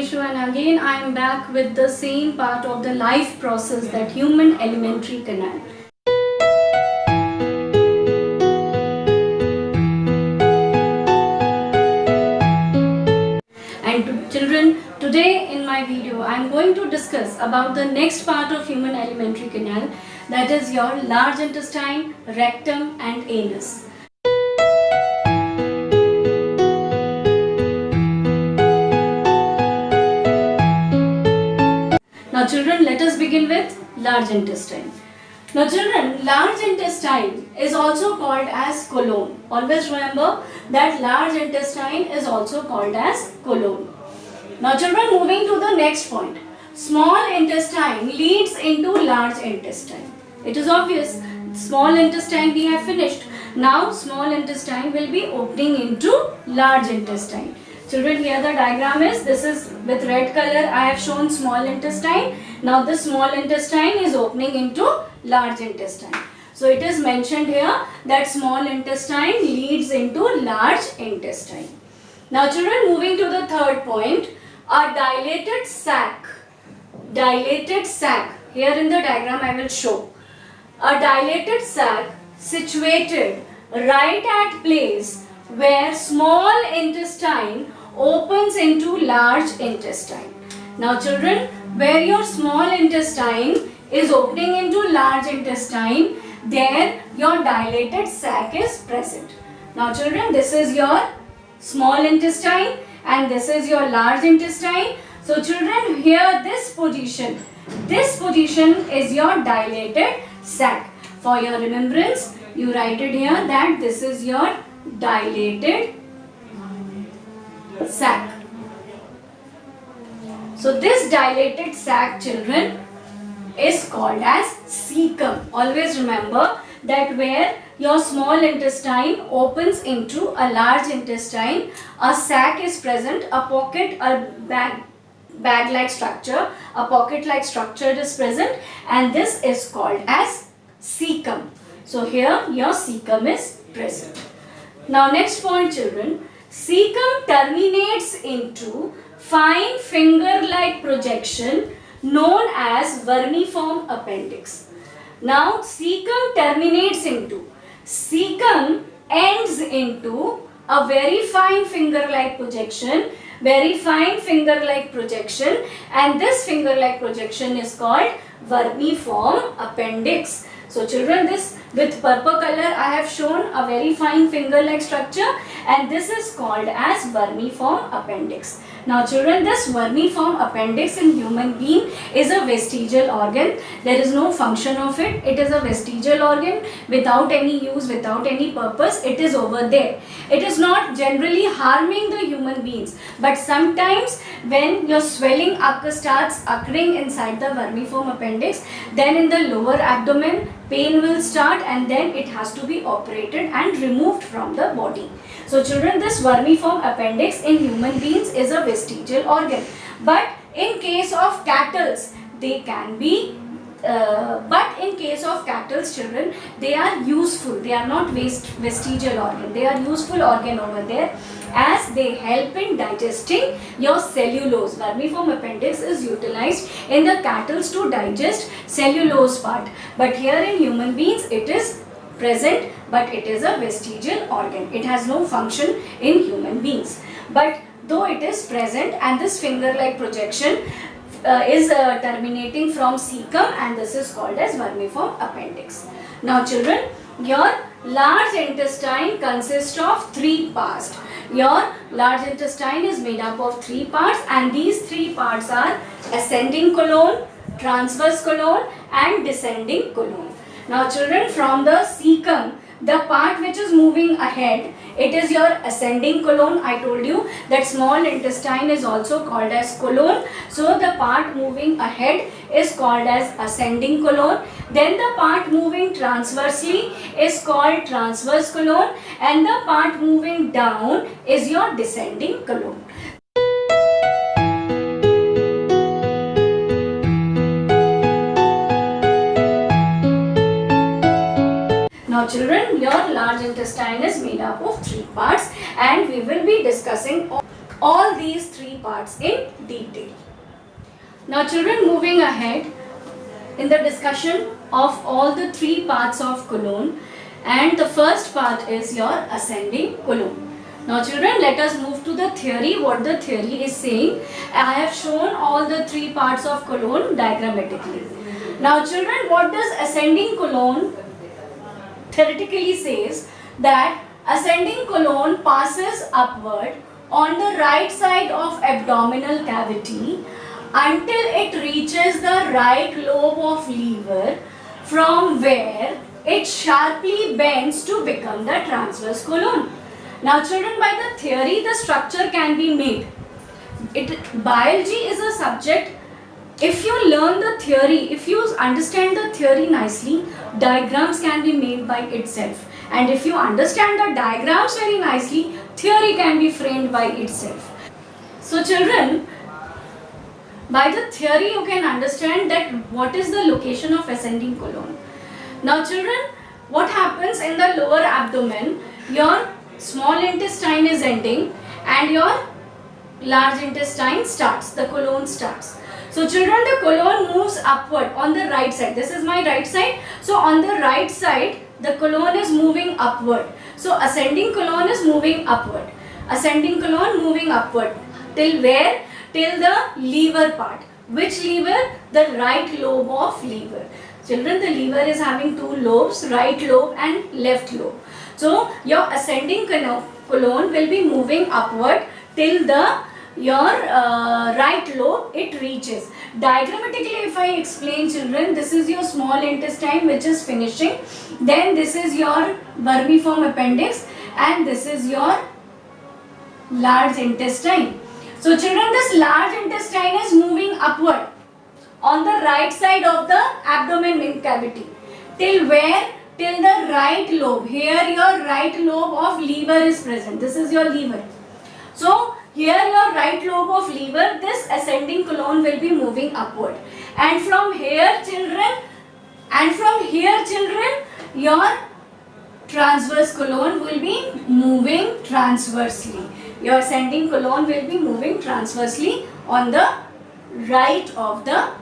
Mishu, and again I am back with the same part of the life process, that human alimentary canal. And children, today in my video I am going to discuss about the next part of human alimentary canal, that is your large intestine, rectum and anus. Now children, let us begin with large intestine. Now children, large intestine is also called as colon. Always remember that large intestine is also called as colon. Now children, moving to the next point. Small intestine leads into large intestine. It is obvious. Small intestine we have finished. Now small intestine will be opening into large intestine. Children, here the diagram is, this is with red color I have shown small intestine. Now the small intestine is opening into large intestine. So it is mentioned here that small intestine leads into large intestine. Now children, moving to the third point, a dilated sac. Dilated sac. Here in the diagram I will show. A dilated sac situated right at place where small intestine opens into large intestine. Now children, where your small intestine is opening into large intestine, there your dilated sac is present. Now children, this is your small intestine and this is your large intestine. So children, here this position is your dilated sac. For your remembrance, you write it here that this is your dilated sac. So this dilated sac, children, is called as cecum. Always remember that where your small intestine opens into a large intestine, a sac is present, a pocket, a bag-like structure, a pocket-like structure is present, and this is called as cecum. So here your cecum is present. Now next point, children. Cecum terminates into fine finger-like projection known as vermiform appendix. Now cecum terminates into, cecum ends into a very fine finger-like projection, and this finger-like projection is called vermiform appendix. So children, this with purple color I have shown a very fine finger-like structure, and this is called as vermiform appendix. Now children, this vermiform appendix in human being is a vestigial organ. There is no function of it. It is a vestigial organ without any use, without any purpose. It is over there. It is not generally harming the human beings, but sometimes when your swelling starts occurring inside the vermiform appendix, then in the lower abdomen pain will start, and then it has to be operated and removed from the body. So children, this vermiform appendix in human beings is a vestigial organ, but in case of cattle they can be children, they are useful. They are not vestigial organ. They are useful organ over there, as they help in digesting your cellulose. Vermiform appendix is utilized in the cattle to digest cellulose part, but here in human beings it is present, but it is a vestigial organ. It has no function in human beings, but though it is present, and this finger-like projection is terminating from cecum, and this is called as vermiform appendix. Now children, your large intestine consists of three parts. Your large intestine is made up of three parts, and these three parts are ascending colon, transverse colon and descending colon. Now children, from the cecum, the part which is moving ahead, it is your ascending colon. I told you that small intestine is also called as colon. So the part moving ahead is called as ascending colon. Then the part moving transversely is called transverse colon, and the part moving down is your descending colon. Now children, your large intestine is made up of three parts, and we will be discussing all these three parts in detail. Now children, moving ahead in the discussion of all the three parts of colon, and the first part is your ascending colon. Now children, let us move to the theory, what the theory is saying. I have shown all the three parts of colon diagrammatically. Now children, what does ascending colon theoretically says? That ascending colon passes upward on the right side of abdominal cavity until it reaches the right lobe of liver, from where it sharply bends to become the transverse colon. Now children, by the theory the structure can be made. Biology is a subject. If you learn the theory, if you understand the theory nicely, diagrams can be made by itself. And if you understand the diagrams very nicely, theory can be framed by itself. So children, by the theory you can understand that what is the location of ascending colon. Now children, what happens in the lower abdomen? Your small intestine is ending and your large intestine starts, the colon starts. So children, the colon moves upward on the right side. This is my right side. So on the right side, the colon is moving upward. So ascending colon is moving upward. Ascending colon moving upward. Till where? Till the liver part. Which liver? The right lobe of liver. Children, the liver is having two lobes, right lobe and left lobe. So your ascending colon will be moving upward till your right lobe it reaches. Diagrammatically, if I explain children, this is your small intestine which is finishing, then this is your vermiform appendix, and this is your large intestine. So children, this large intestine is moving upward on the right side of the abdomen cavity. Till where? Till the right lobe. Here your right lobe of liver is present. This is your liver. So here your right lobe of liver, this ascending colon will be moving upward. And from here children, your transverse colon will be moving transversely. Your ascending colon will be moving transversely on the right of the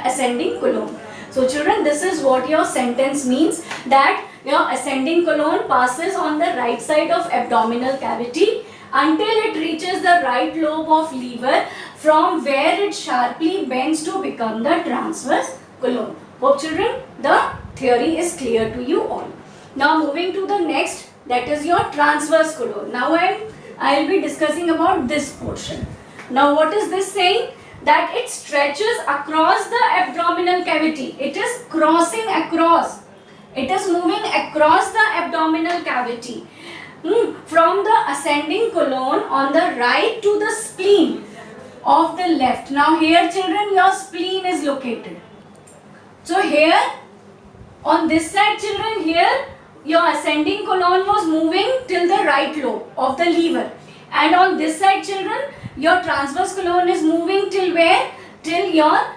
ascending colon. So children, this is what your sentence means, that your ascending colon passes on the right side of abdominal cavity until it reaches the right lobe of liver, from where it sharply bends to become the transverse colon. Hope children, the theory is clear to you all. Now moving to the next, that is your transverse colon. Now I will be discussing about this portion. Now what is this saying? That it stretches across the abdominal cavity. It is crossing across. It is moving across the abdominal cavity. From the ascending colon on the right to the spleen of the left. Now here children, your spleen is located. So here on this side children, here your ascending colon was moving till the right lobe of the liver. And on this side children, your transverse colon is moving till where? Till your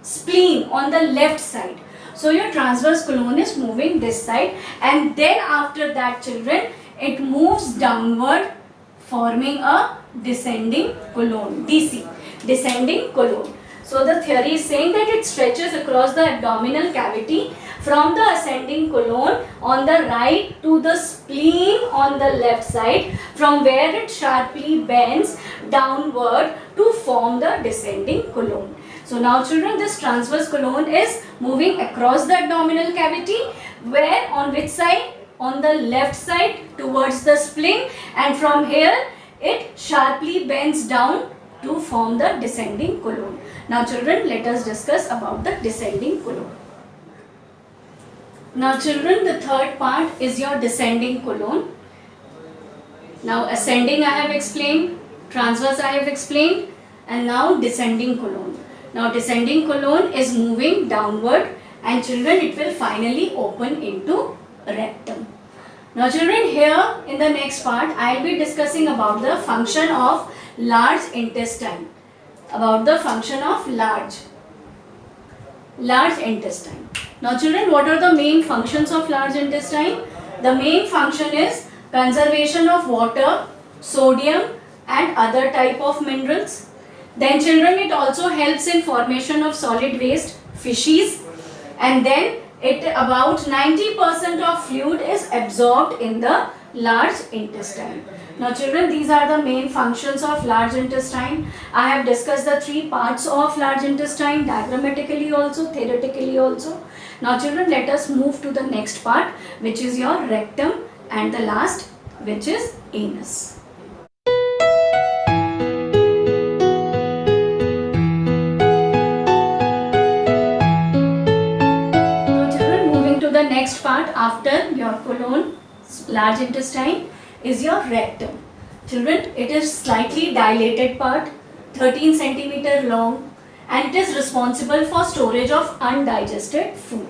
spleen on the left side. So your transverse colon is moving this side, and then after that children, it moves downward, forming a descending colon, DC, descending colon. So the theory is saying that it stretches across the abdominal cavity from the ascending colon on the right to the spleen on the left side, from where it sharply bends downward to form the descending colon. So now children, this transverse colon is moving across the abdominal cavity, where on which side? On the left side towards the spleen, and from here it sharply bends down to form the descending colon. Now children, let us discuss about the descending colon. Now children, the third part is your descending colon. Now ascending I have explained, transverse I have explained, and now descending colon. Now descending colon is moving downward, and children, it will finally open into rectum. Now children, here in the next part I will be discussing about the function of large intestine. About the function of large intestine. Now children, what are the main functions of large intestine? The main function is conservation of water, sodium and other type of minerals. Then children, it also helps in formation of solid waste, fishes, and then it about 90% of fluid is absorbed in the large intestine. Now children, these are the main functions of large intestine. I have discussed the three parts of large intestine diagrammatically also, theoretically also. Now children, let us move to the next part, which is your rectum, and the last, which is anus. The next part after your colon, large intestine, is your rectum. Children, it is slightly dilated part, 13 centimeter long, and it is responsible for storage of undigested food.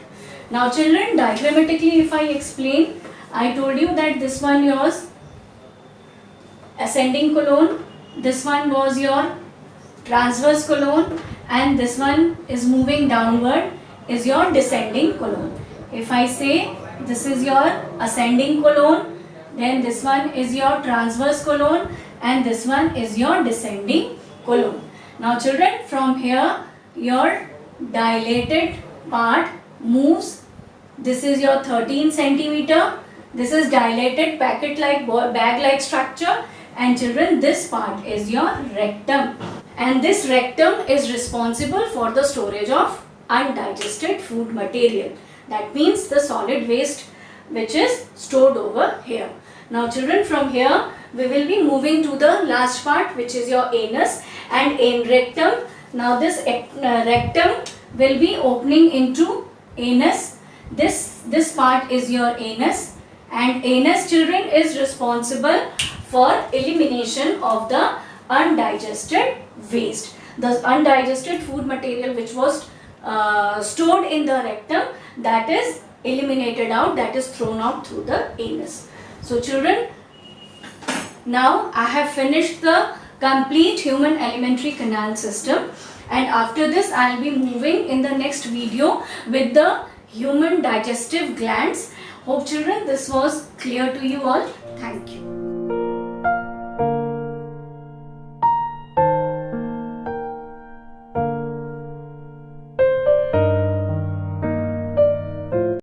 Now children, diagrammatically if I explain, I told you that this one was ascending colon, this one was your transverse colon, and this one is moving downward is your descending colon. If I say this is your ascending colon, then this one is your transverse colon, and this one is your descending colon. Now children, from here your dilated part moves. This is your 13 centimeter. This is dilated packet like bag like structure, and children, this part is your rectum, and this rectum is responsible for the storage of undigested food material. That means the solid waste which is stored over here. Now children, from here we will be moving to the last part, which is your anus and rectum. Now this rectum will be opening into anus. This part is your anus, and anus, children, is responsible for elimination of the undigested waste. The undigested food material which was stored in the rectum, that is eliminated out, that is thrown out through the anus. So children, now I have finished the complete human alimentary canal system, and after this I will be moving in the next video with the human digestive glands. Hope children this was clear to you all. Thank you.